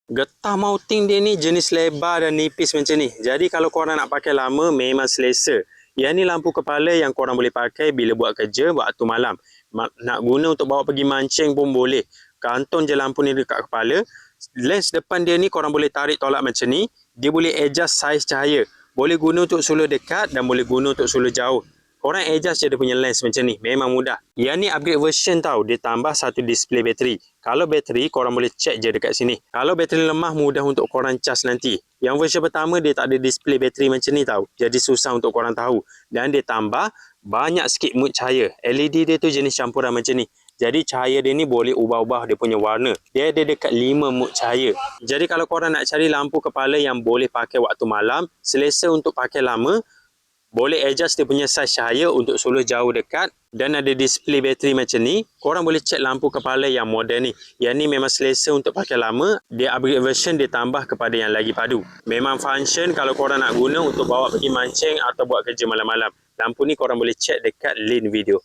Getah mounting dia ni jenis lebar dan nipis macam ni. Jadi kalau korang nak pakai lama memang selesa. Yang ni lampu kepala yang korang boleh pakai bila buat kerja waktu malam. Nak guna untuk bawa pergi mancing pun boleh. Kantong je lampu ni dekat kepala. Lens depan dia ni korang boleh tarik tolak macam ni. Dia boleh adjust saiz cahaya. Boleh guna untuk suluh dekat dan boleh guna untuk suluh jauh. Korang adjust je dia punya lens macam ni. Memang mudah. Yang ni upgrade version tau. Dia tambah satu display bateri. Kalau bateri, korang boleh check je dekat sini. Kalau bateri lemah, mudah untuk korang cas nanti. Yang version pertama, dia tak ada display bateri macam ni tau. Jadi susah untuk korang tahu. Dan dia tambah banyak sikit mood cahaya. LED dia tu jenis campuran macam ni. Jadi cahaya dia ni boleh ubah-ubah dia punya warna. Dia ada dekat 5 mood cahaya. Jadi kalau korang nak cari lampu kepala yang boleh pakai waktu malam, selesa untuk pakai lama, boleh adjust dia punya saiz cahaya untuk suluh jauh dekat dan ada display bateri macam ni. Korang boleh check lampu kepala yang moden ni. Yang ni memang selesa untuk pakai lama. Dia upgrade version, dia tambah kepada yang lagi padu. Memang function kalau korang nak guna untuk bawa pergi mancing atau buat kerja malam-malam. Lampu ni korang boleh check dekat link video.